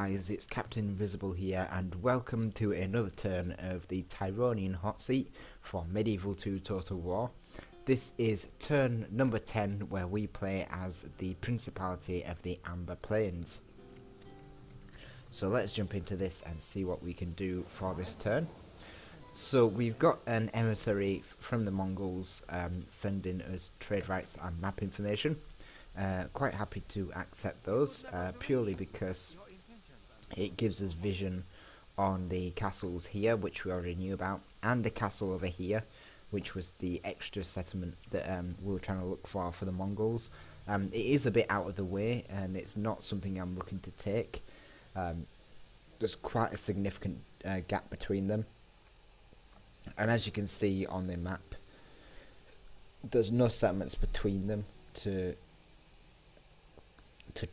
guys, it's Captain Invisible here, and welcome to another turn of the Tyronian hot seat for Medieval 2 Total War. This is turn number 10, where we play as the Principality of the Amber Plains. So let's jump into this and see what we can do for this turn. So we've got an emissary from the Mongols sending us trade rights and map information. Quite happy to accept those, purely because it gives us vision on the castles here, which we already knew about, and the castle over here, which was the extra settlement that we were trying to look for the Mongols. It is a bit out of the way, and it's not something I'm looking to take. There's quite a significant gap between them, and as you can see on the map, there's no settlements between them to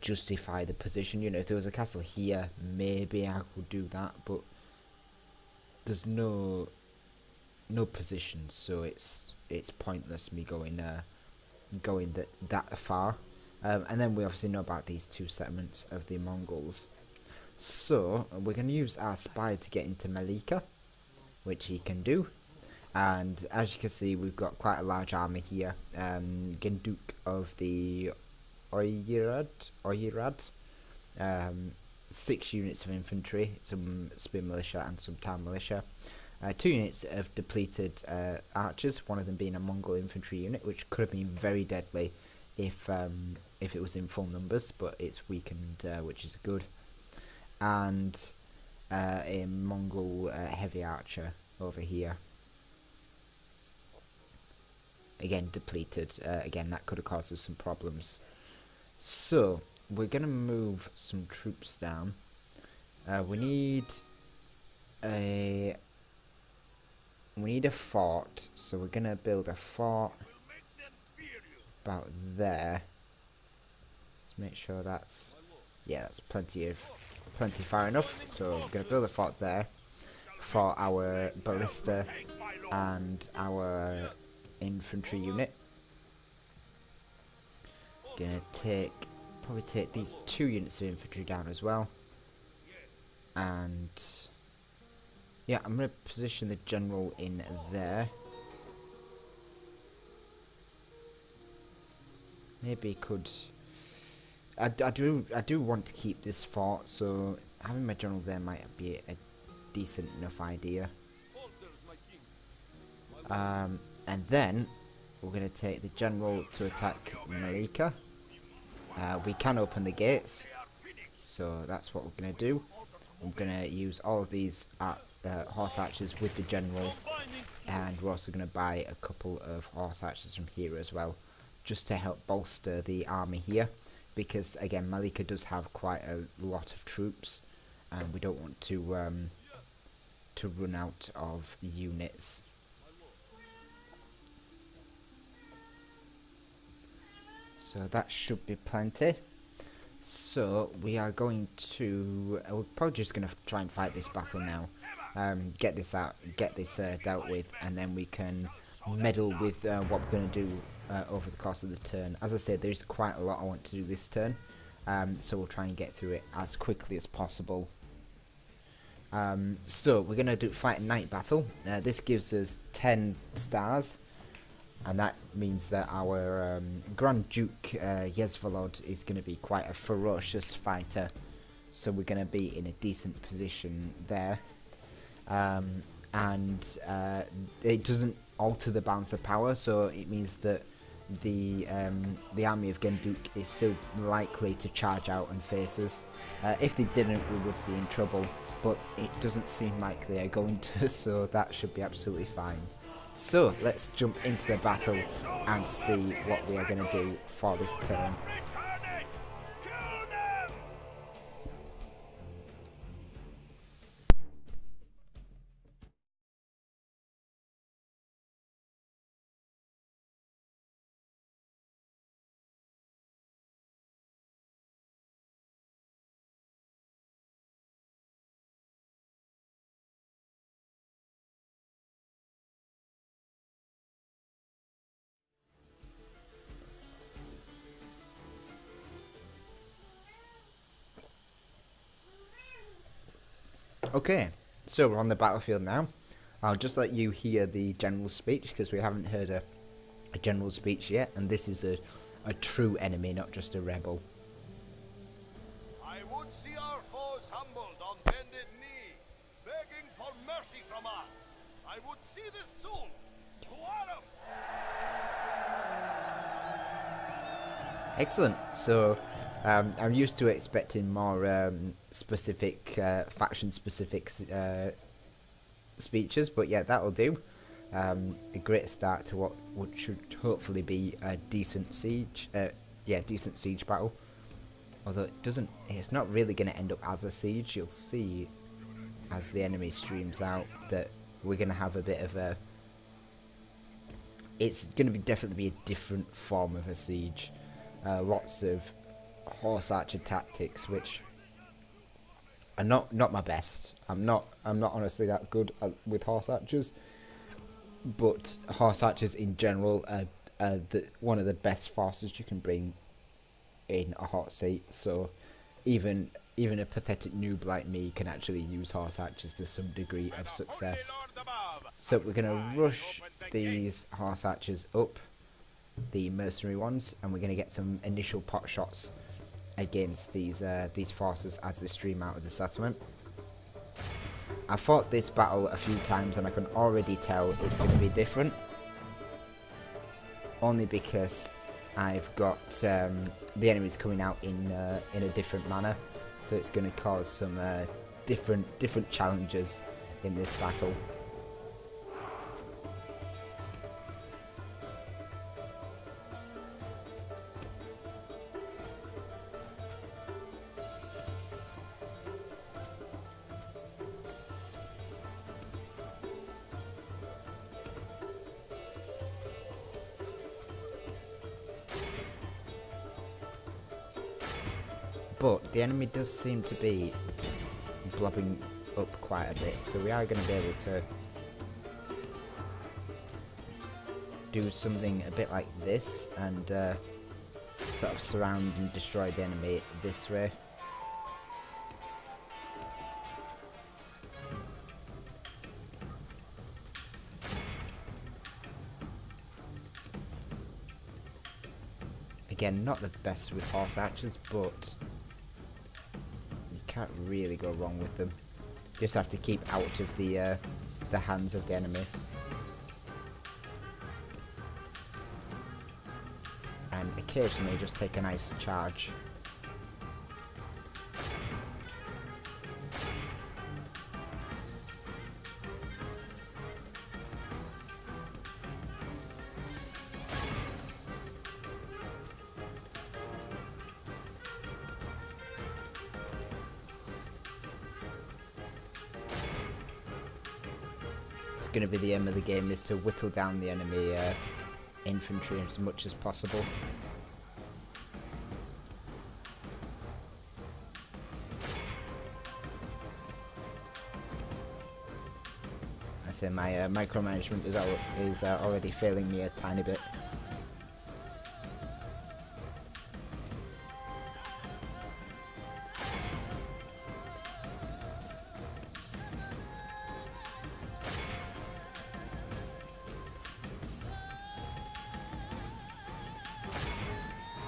justify the position. You know, if there was a castle here, maybe I could do that, but there's no position, so it's pointless me going that far. And then we obviously know about these two settlements of the Mongols. So we're going to use our spy to get into Malika, which he can do. And as you can see, we've got quite a large army here. Genduk of the Oyrad, 6 units of infantry, some spear militia and some town militia, 2 units of depleted archers, one of them being a Mongol infantry unit, which could have been very deadly if it was in full numbers, but it's weakened, which is good, and a Mongol heavy archer over here. Again, depleted. Again, that could have caused us some problems. So we're gonna move some troops down. We need a fort, so we're gonna build a fort about there. Let's make sure that's plenty far enough. So we're gonna build a fort there for our ballista and our infantry unit. Gonna probably take these 2 units of infantry down as well, and yeah, I'm gonna position the general in there. Maybe could I do want to keep this fort, so having my general there might be a decent enough idea. And then we're going to take the general to attack Malika. We can open the gates, so that's what we're going to do. I'm going to use all of these horse archers with the general, and we're also going to buy a couple of horse archers from here as well, just to help bolster the army here, because again, Malika does have quite a lot of troops, and we don't want to run out of units. So that should be plenty. So we are going to we're probably just going to try and fight this battle now, get this dealt with, and then we can meddle with what we're going to do over the course of the turn. As I said, there's quite a lot I want to do this turn, so we'll try and get through it as quickly as possible. So we're going to fight a night battle. This gives us 10 stars, and that means that our Grand Duke Yezvolod is going to be quite a ferocious fighter, so we're going to be in a decent position there. And it doesn't alter the balance of power, so it means that the army of Genduk is still likely to charge out and face us. If they didn't, we would be in trouble, but it doesn't seem like they are going to, so that should be absolutely fine. So let's jump into the battle and see what we are going to do for this turn. Okay, so we're on the battlefield now. I'll just let you hear the general speech because we haven't heard a general speech yet, and this is a true enemy, not just a rebel. I would see our foes humbled on bended knee, begging for mercy from us. I would see this soon. To Autumn! Excellent. So I'm used to expecting more specific, faction-specific speeches, but yeah, that'll do. A great start to what should hopefully be a decent siege. Decent siege battle. Although it's not really going to end up as a siege. You'll see as the enemy streams out that we're going to have a bit of a. It's going to be definitely be a different form of a siege. Lots of horse archer tactics, which are not my best. I'm not honestly that good with horse archers, but horse archers in general are one of the best forces you can bring in a hot seat. So even a pathetic noob like me can actually use horse archers to some degree of success. So we're gonna rush these horse archers up, the mercenary ones, and we're gonna get some initial pot shots against these forces as they stream out of the settlement. I fought this battle a few times and I can already tell it's going to be different. Only because I've got the enemies coming out in a different manner, so it's going to cause some different challenges in this battle. But the enemy does seem to be blobbing up quite a bit, so we are going to be able to do something a bit like this and sort of surround and destroy the enemy this way. Again, not the best with horse archers, but you can't really go wrong with them. Just have to keep out of the hands of the enemy. And occasionally just take a nice charge. Going to be the aim of the game is to whittle down the enemy infantry as much as possible. I say my micromanagement is already failing me a tiny bit.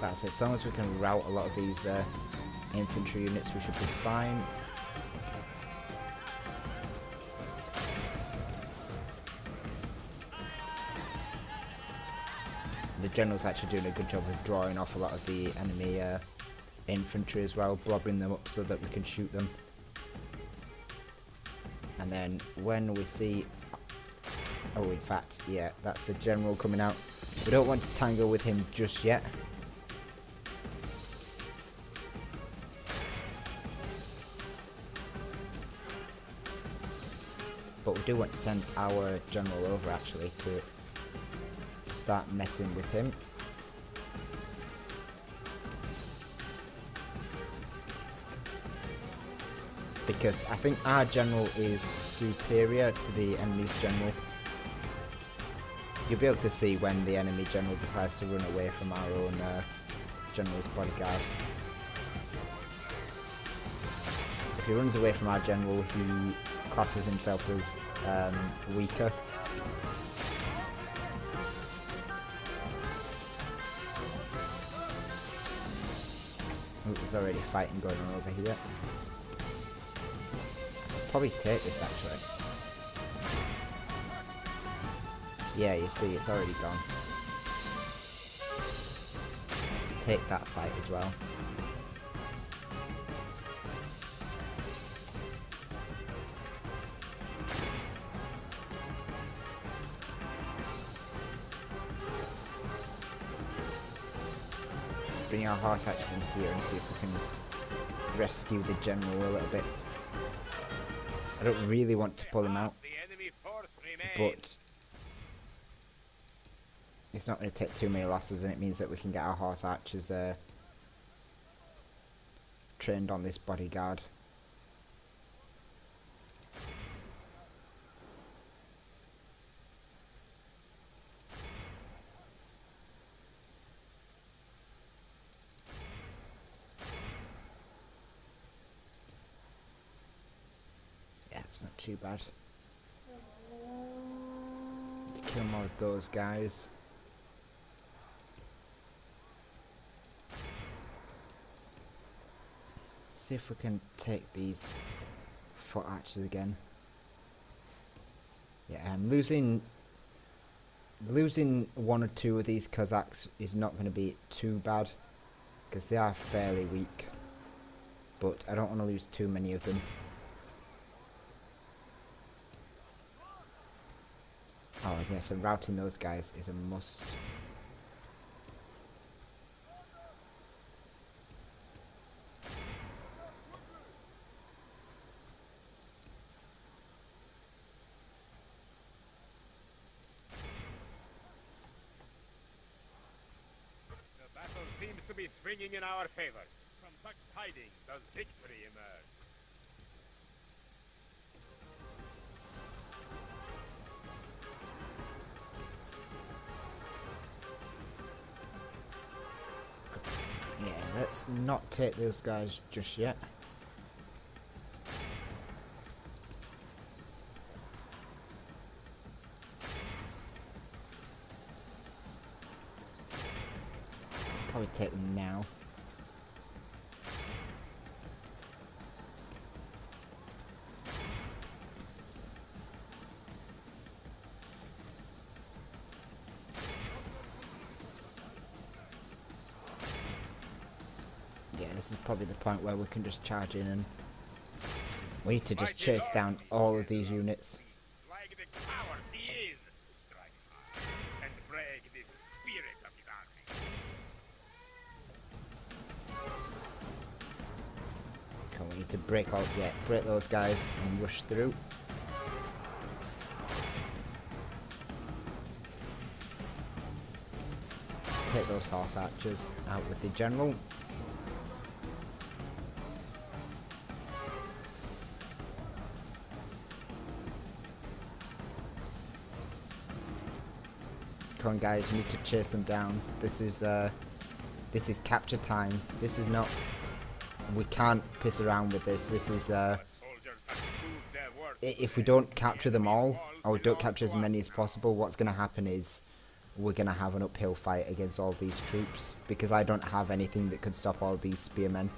That's it. As long as we can rout a lot of these infantry units, we should be fine. The general's actually doing a good job of drawing off a lot of the enemy infantry as well, blobbing them up so that we can shoot them. And then when we see... Oh, in fact, yeah, that's the general coming out. We don't want to tangle with him just yet. But we do want to send our general over actually to start messing with him. Because I think our general is superior to the enemy's general. You'll be able to see when the enemy general decides to run away from our own general's bodyguard. If he runs away from our general, he classes himself as weaker. Oh, there's already fighting going on over here. I could probably take this actually. Yeah, you see, it's already gone. Let's take that fight as well. Let's bring our horse hatches in here and see if we can rescue the general a little bit. I don't really want to pull him out, but it's not going to take too many losses, and it means that we can get our horse archers trained on this bodyguard. Yeah, it's not too bad. To kill more of those guys. See if we can take these foot archers again. Yeah, losing one or two of these Cossacks is not going to be too bad, because they are fairly weak, but I don't want to lose too many of them. Oh yeah, so routing those guys is a must. Seems to be swinging in our favor. From such tidings does victory emerge. Yeah, let's not take those guys just yet. Probably take them now. Yeah, this is probably the point where we can just charge in, and we need to just chase down all of these units. Like the coward he is, strike hard and break the spirit of his army. Okay, we need to break those guys and rush through. Take those horse archers out with the general. Come on guys, you need to chase them down. This is capture time. This is not, we can't piss around with this. This is if we don't capture them all, or we don't capture as many as possible, what's going to happen is we're going to have an uphill fight against all these troops, because I don't have anything that could stop all these spearmen.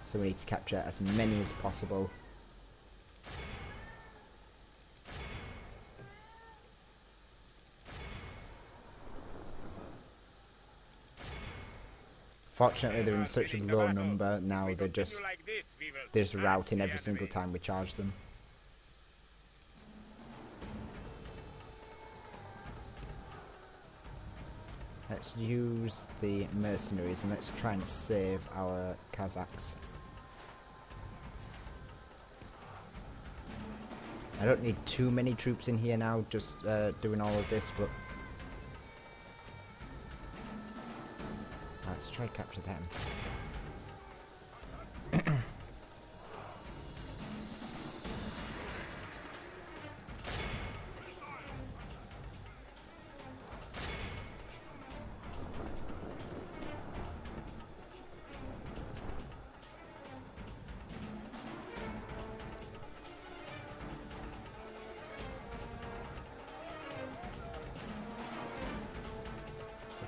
So we need to capture as many as possible. Fortunately, they're in such a low number now, they're just routing every single time we charge them. Let's use the mercenaries and let's try and save our Kazakhs. I don't need too many troops in here now, just doing all of this, but let's try to capture them.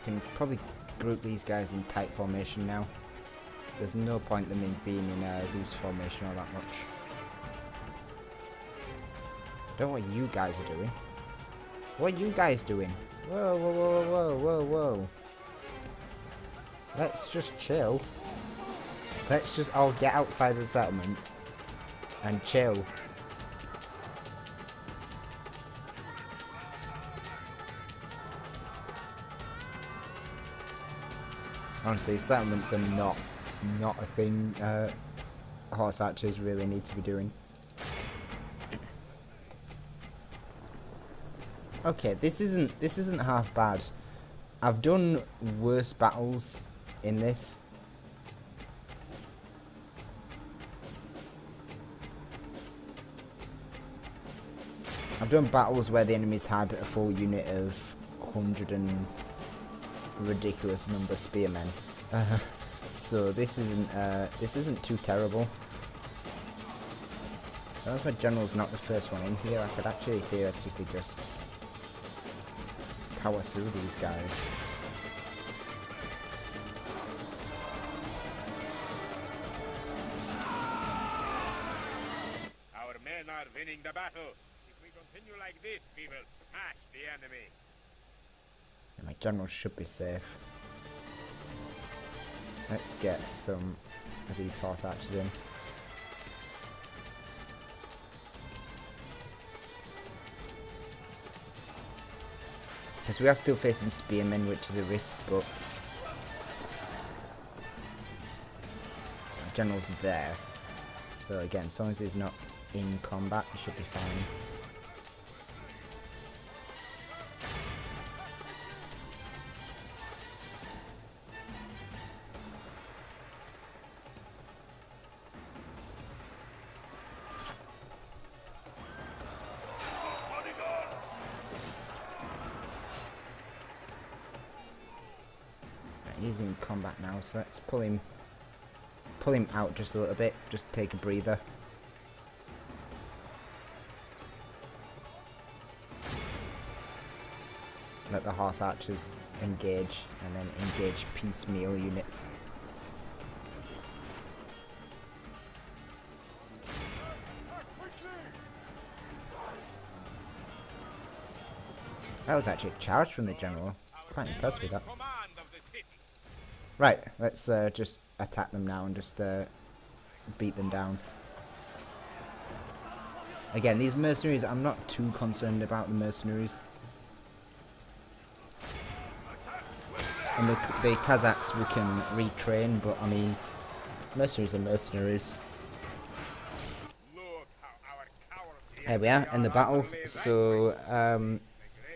can probably group these guys in tight formation now. There's no point them in being in a loose formation all that much. Don't know what you guys are doing. What are you guys doing? Whoa, whoa, whoa, whoa, whoa, whoa. Let's just chill. Let's just all get outside the settlement and chill. Honestly, settlements are not a thing horse archers really need to be doing. Okay, this isn't half bad. I've done worse battles in this. I've done battles where the enemies had a full unit of 100 and ridiculous number spearmen. So this isn't too terrible. So as my general's not the first one in here, I could actually theoretically just power through these guys. Our men are winning the battle. If we continue like this, we will smash the enemy. My general should be safe. Let's get some of these horse archers in. Because we are still facing spearmen, which is a risk, but our general's there. So again, as long as he's not in combat, he should be fine. He's in combat now, so let's pull him out just a little bit, just take a breather. Let the horse archers engage, and then engage piecemeal units. That was actually a charge from the general. Quite impressed with that. Right, let's just attack them now and just beat them down. Again, these mercenaries, I'm not too concerned about the mercenaries. And the Kazakhs we can retrain, but I mean, mercenaries are mercenaries. There we are, in the battle. So,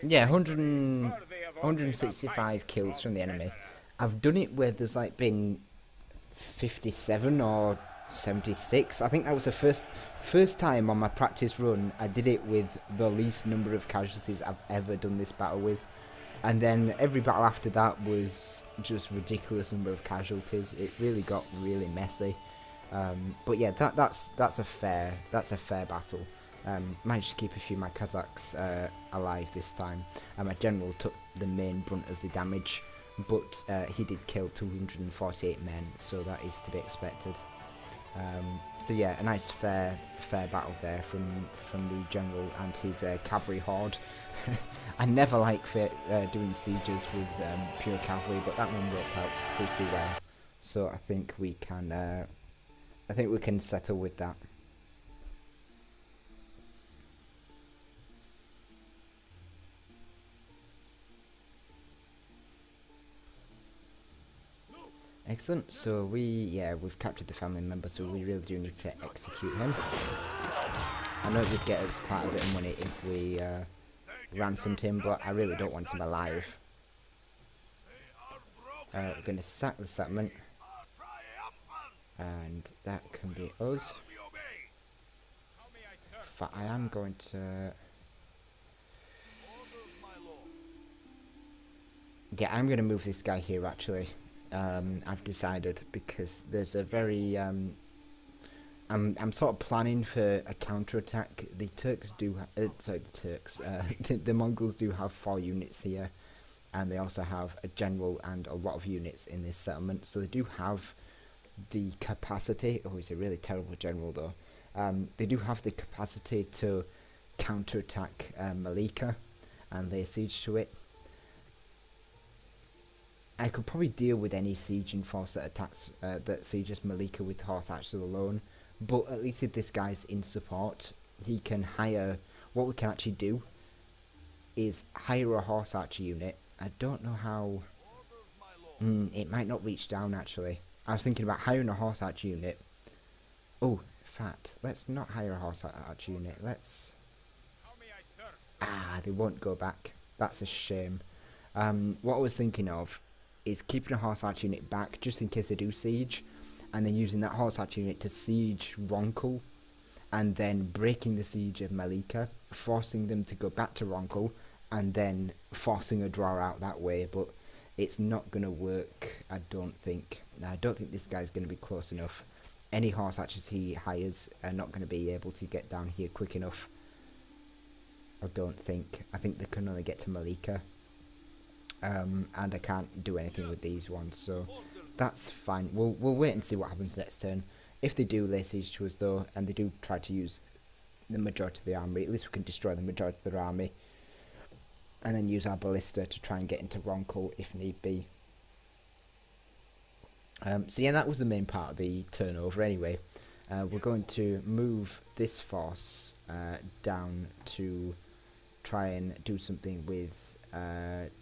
yeah, 165 kills from the enemy. I've done it where there's like been 57 or 76. I think that was the first time on my practice run I did it with the least number of casualties I've ever done this battle with. And then every battle after that was just ridiculous number of casualties. It really got really messy. But yeah, that's a fair battle. Managed to keep a few of my Kazakhs alive this time. And my general took the main brunt of the damage. But he did kill 248 men, so that is to be expected. So yeah, a nice fair battle there from the general and his cavalry horde. I never like doing sieges with pure cavalry, but that one worked out pretty well. So I think we can settle with that. Excellent, so we've captured the family member, so we really do need to execute him. I know it would get us quite a bit of money if we ransomed him, but I really don't want him alive. We're going to sack the settlement, and that can be us. But I am going to... Yeah, I'm going to move this guy here actually. I've decided, because there's a very I'm sort of planning for a counter-attack. The Turks do the Mongols do have 4 units here, and they also have a general and a lot of units in this settlement, so they do have the capacity. Oh, he's a really terrible general though. They do have the capacity to counterattack Malika and lay siege to it. I could probably deal with any sieging force that attacks that sieges Malika with horse archers alone, but at least if this guy's in support, he can hire. What we can actually do is hire a horse archer unit. I don't know how. It might not reach down actually. I was thinking about hiring a horse archer unit. Oh, in fact, let's not hire a horse archer unit. Let's. They won't go back. That's a shame. What I was thinking of is keeping a horse archer unit back just in case they do siege, and then using that horse archer unit to siege Ronkel, and then breaking the siege of Malika, forcing them to go back to Ronkel, and then forcing a draw out that way. But it's not going to work, I don't think. I don't think this guy's going to be close enough. Any horse archers he hires are not going to be able to get down here quick enough. I don't think. I think they can only get to Malika. And I can't do anything with these ones, so that's fine. We'll wait and see what happens next turn. If they do lay siege to us though, and they do try to use the majority of the army, at least we can destroy the majority of their army, and then use our ballista to try and get into Ronkel if need be. So yeah, that was the main part of the turnover anyway. We're going to move this force down to try and do something with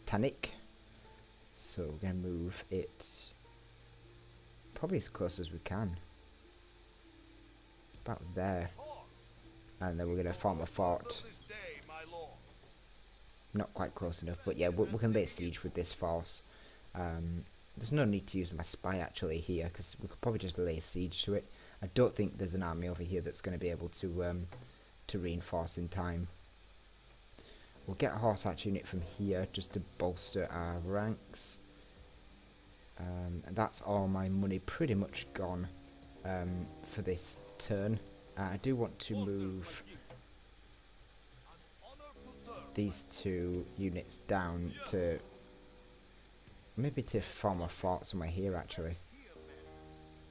Tannic. So we're going to move it probably as close as we can. About there. And then we're going to form a fort. Not quite close enough, but yeah, we can lay siege with this force. There's no need to use my spy actually here, because we could probably just lay siege to it. I don't think there's an army over here that's going to be able to reinforce in time. We'll get a horse archer unit from here just to bolster our ranks. And that's all my money pretty much gone for this turn. I do want to move these two units down to maybe to form a fort somewhere here actually.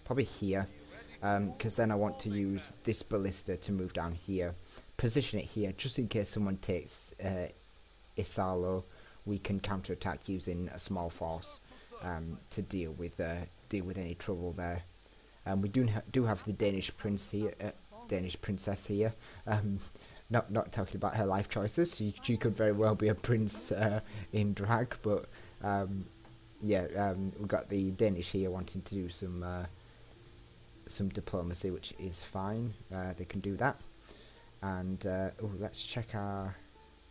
Probably here. Because then I want to use this ballista to move down here, position it here, just in case someone takes Isalo. We can counterattack using a small force to deal with any trouble there. We do have the Danish prince here, Danish princess here. Not talking about her life choices. She could very well be a prince in drag, but yeah, we've got the Danish here wanting to do some diplomacy, which is fine. They can do that. And let's check our.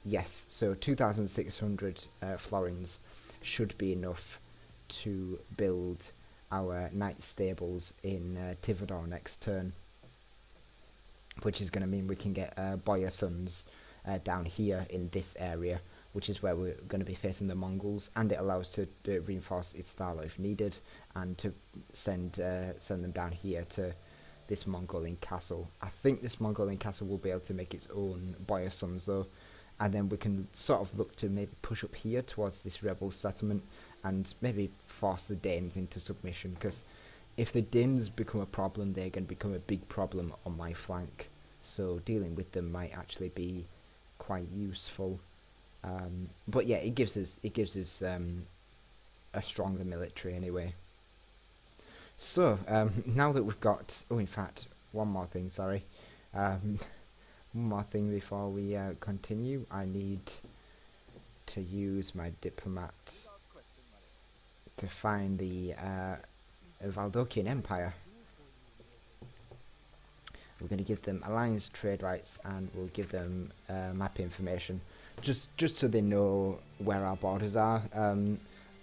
Yes, so 2,600 florins should be enough to build our knight stables in Tivador next turn, which is going to mean we can get Boyar sons down here in this area, which is where we're going to be facing the Mongols, and it allows to reinforce Istala if needed, and to send them down here to this Mongolian castle. I think this Mongolian castle will be able to make its own Boyar sons though, and then we can sort of look to maybe push up here towards this rebel settlement and maybe force the Danes into submission, because if the Danes become a problem, they're going to become a big problem on my flank, so dealing with them might actually be quite useful. But yeah, it gives us a stronger military anyway. So now that we've got, in fact, one more thing. Sorry, one more thing before we continue. I need to use my diplomat to find the Valdokian Empire. We're going to give them alliance trade rights, and we'll give them map information, just so they know where our borders are.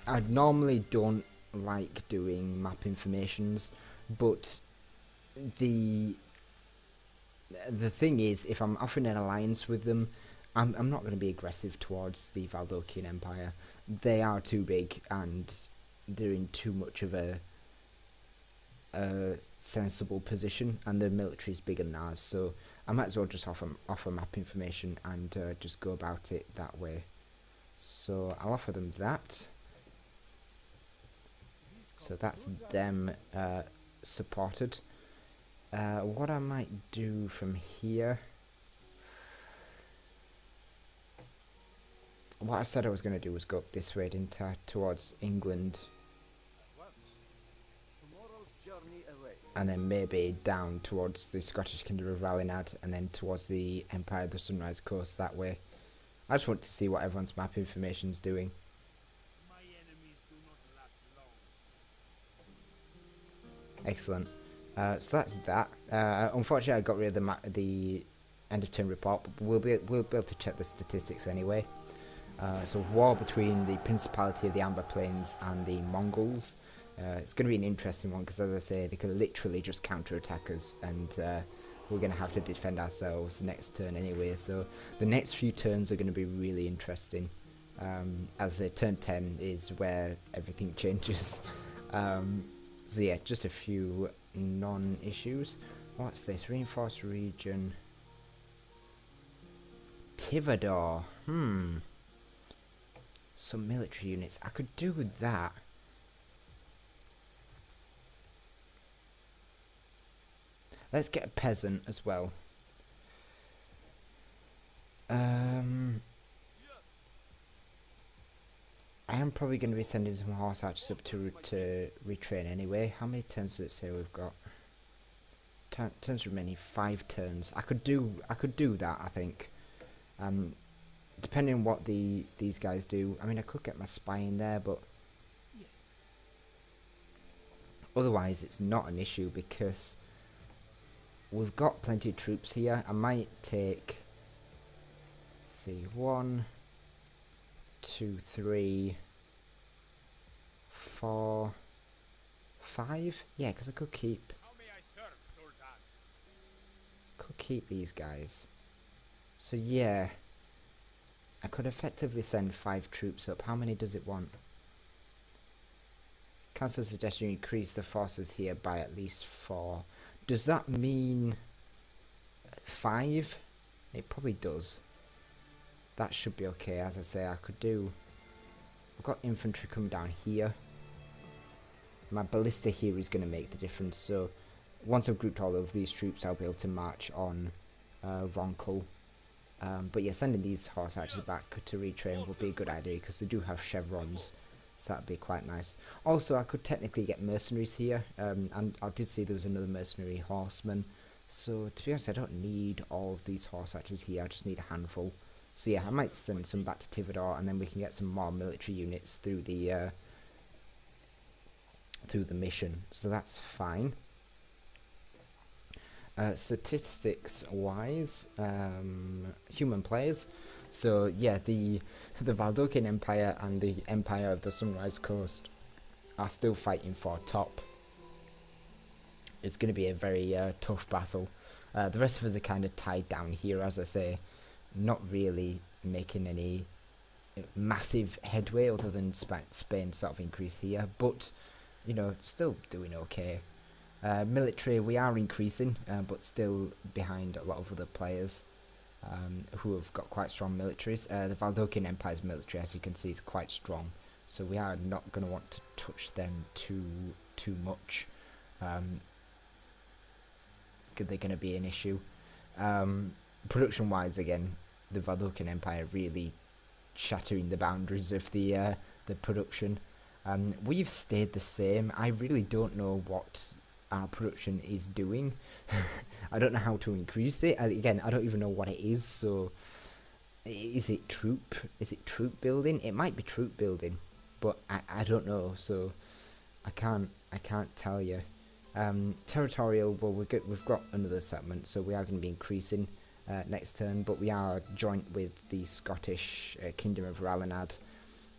I normally don't like doing map informations, but the thing is, if I'm offering an alliance with them, I'm not going to be aggressive towards the Valdokian Empire. They are too big, and they're in too much of a sensible position, and the military is bigger than ours, so I might as well just offer map information and just go about it that way. So I'll offer them that. So that's them supported. What I might do from here, what I said I was going to do was go up this way, didn't I, towards England, and then maybe down towards the Scottish Kingdom of Ralinad, and then towards the Empire of the Sunrise Coast that way. I just want to see what everyone's map information's doing. Excellent. So that's that. Unfortunately, I got rid of the end of turn report, but we'll be able to check the statistics anyway. So war between the Principality of the Amber Plains and the Mongols. It's going to be an interesting one because, as I say, they can literally just counter-attack us, and we're going to have to defend ourselves next turn anyway. So the next few turns are going to be really interesting. As turn 10 is where everything changes. So yeah, just a few non-issues. What's this? Reinforced region. Tivador. Some military units. I could do with that. Let's get a peasant as well. I am probably going to be sending some horse archers up to retrain anyway. How many turns does it say we've got? Turns remaining 5 turns. I could do that, I think. Depending on what these guys do. I mean, I could get my spy in there, but otherwise it's not an issue because we've got plenty of troops here. I might take, see, 1, 2, 3, 4, 5. Yeah, because I could keep these guys. So yeah, I could effectively send 5 troops up. How many does it want? Council suggestion increase the forces here by at least 4. Does that mean 5? It probably does. That should be okay. As I say, I could do... I've got infantry coming down here. My ballista here is going to make the difference. So once I've grouped all of these troops, I'll be able to march on Ronkel. But yeah, sending these horse archers back to retrain would be a good idea because they do have chevrons. So that'd be quite nice. Also, I could technically get mercenaries here. And I did see there was another mercenary horseman. So to be honest, I don't need all of these horse archers here. I just need a handful. So yeah, I might send some back to Tivador, and then we can get some more military units through the mission. So that's fine. Statistics wise, human players. So yeah, the Valdokian Empire and the Empire of the Sunrise Coast are still fighting for top. It's going to be a very tough battle. The rest of us are kind of tied down here, as I say. Not really making any massive headway other than Spain sort of increase here, but you know, still doing okay. Military, we are increasing, but still behind a lot of other players who have got quite strong militaries. The Valdokian Empire's military, as you can see, is quite strong, so we are not going to want to touch them too much. They're going to be an issue. Production-wise, again, the Valdokian Empire really shattering the boundaries of the production. We've stayed the same. I really don't know what our production is doing. I don't know how to increase it. Again, I don't even know what it is. So, is it troop? Is it troop building? It might be troop building, but I don't know. So, I can't tell you. Territorial. Well, we've got another settlement, so we are going to be increasing next turn. But we are joint with the Scottish Kingdom of Ralinad,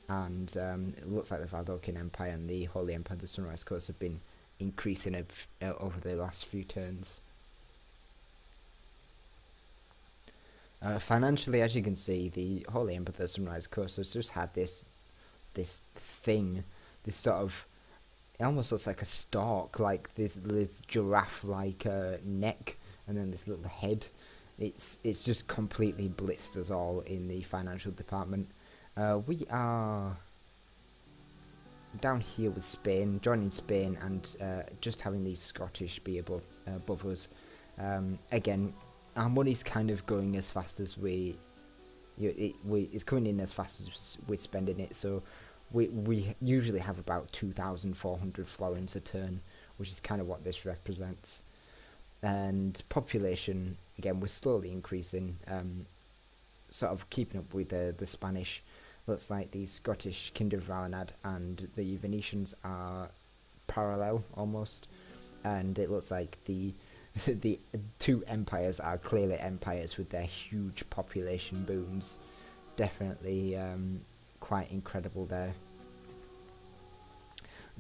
and it looks like the Valdokian Empire and the Holy Empire of the Sunrise Coast have been increasing over the last few turns. Financially, as you can see, the Holy Empire of the Sunrise Coast has just had this thing, this sort of, it almost looks like a stalk, like this giraffe-like neck, and then this little head. It's just completely blitzed us all in the financial department. We are down here with Spain, joining Spain, and just having these Scottish be above us. Again, our money's kind of going as fast as it's coming in as fast as we're spending it. So we usually have about 2,400 florins a turn, which is kind of what this represents. And population, again, we're slowly increasing, sort of keeping up with the Spanish. Looks like the Scottish Kingdom of Ralanad and the Venetians are parallel almost, and it looks like the two empires are clearly empires with their huge population booms. Definitely quite incredible there.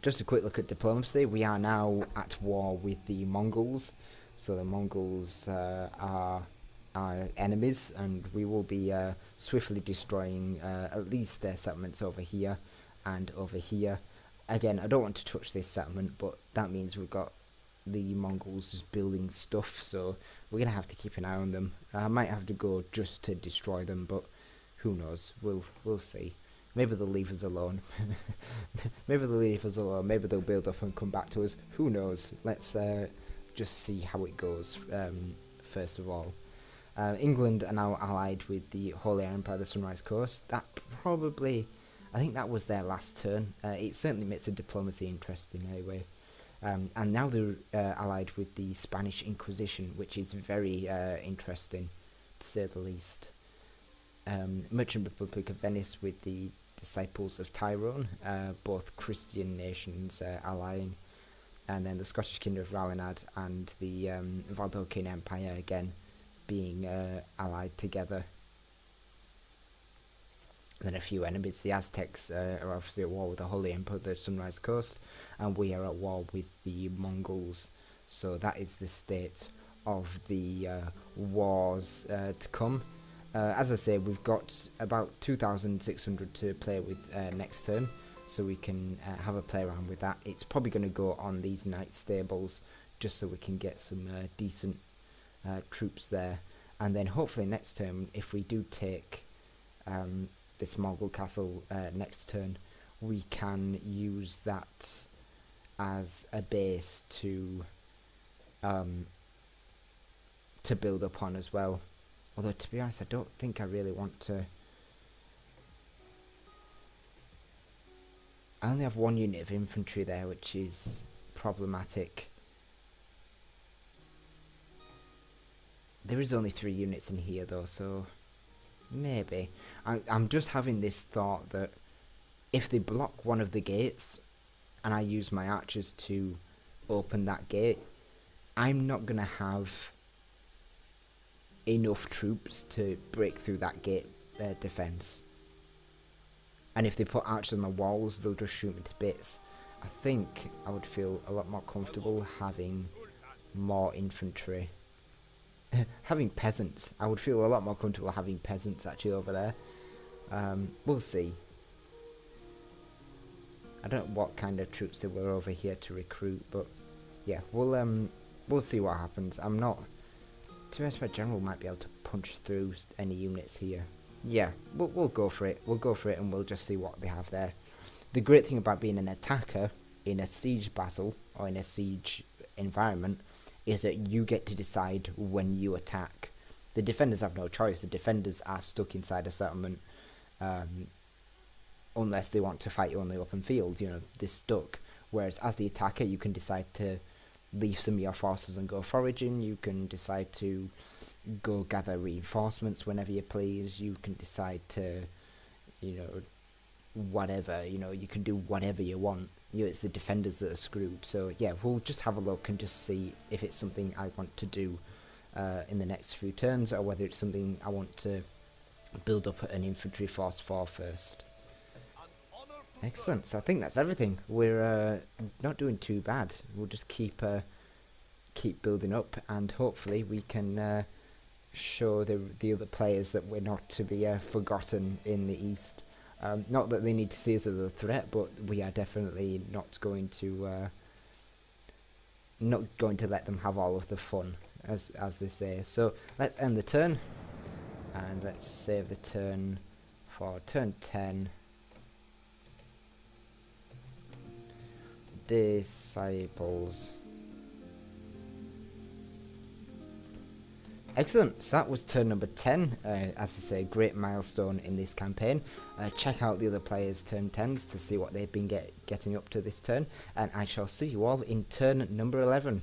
Just a quick look at diplomacy. We are now at war with the Mongols, so the Mongols are our enemies, and we will be swiftly destroying at least their settlements over here and over here. Again, I don't want to touch this settlement, but that means we've got the Mongols just building stuff, so we're gonna have to keep an eye on them. I might have to go just to destroy them, but who knows? We'll see. Maybe they'll leave us alone. Maybe they'll leave us alone. Maybe they'll build up and come back to us. Who knows? Let's just see how it goes. First of all. England are now allied with the Holy Empire of the Sunrise Coast. That probably, I think that was their last turn. It certainly makes the diplomacy interesting anyway. And now they're allied with the Spanish Inquisition, which is very interesting, to say the least. Merchant Republic of Venice with the Disciples of Tyrone, both Christian nations allying. And then the Scottish Kingdom of Ralanad and the Valdokian Empire again being allied together. Then a few enemies. The Aztecs are obviously at war with the Holy Empire of the Sunrise Coast, and we are at war with the Mongols. So that is the state of the wars to come. As I say, we've got about 2,600 to play with next turn, so we can have a play around with that. It's probably going to go on these knight stables, just so we can get some decent troops there. And then hopefully next turn, if we do take this Mongol castle next turn, we can use that as a base to build upon as well. Although, to be honest, I don't think I really want to. I only have one unit of infantry there, which is problematic. There is only 3 units in here, though, so maybe. I'm just having this thought that if they block one of the gates, and I use my archers to open that gate, I'm not going to have enough troops to break through that gate defense. And if they put archers on the walls, they'll just shoot me to bits. I think I would feel a lot more comfortable having more infantry. Having peasants. I would feel a lot more comfortable having peasants actually over there. We'll see. I don't know what kind of troops there were over here to recruit, but yeah, we'll see what happens. I'm not. To be honest, my general might be able to punch through any units here. Yeah, we'll go for it. We'll go for it, and we'll just see what they have there. The great thing about being an attacker in a siege battle or in a siege environment is that you get to decide when you attack. The defenders have no choice. The defenders are stuck inside a settlement, unless they want to fight you on the open field. You know, they're stuck. Whereas as the attacker, you can decide to leave some of your forces and go foraging. You can decide to go gather reinforcements whenever you please. You can decide to, whatever. You can do whatever you want. It's the defenders that are screwed. So yeah, we'll just have a look and just see if it's something I want to do in the next few turns, or whether it's something I want to build up an infantry force for first. Excellent. So I think that's everything. We're not doing too bad. We'll just keep building up, and hopefully we can show the other players that we're not to be forgotten in the East. Not that they need to see us as a threat, but we are definitely not going to let them have all of the fun, as they say. So let's end the turn, and let's save the turn for turn 10. Disciples. Excellent, so that was turn number 10, as I say, great milestone in this campaign. Check out the other players' turn 10s to see what they've been getting up to this turn, and I shall see you all in turn number 11.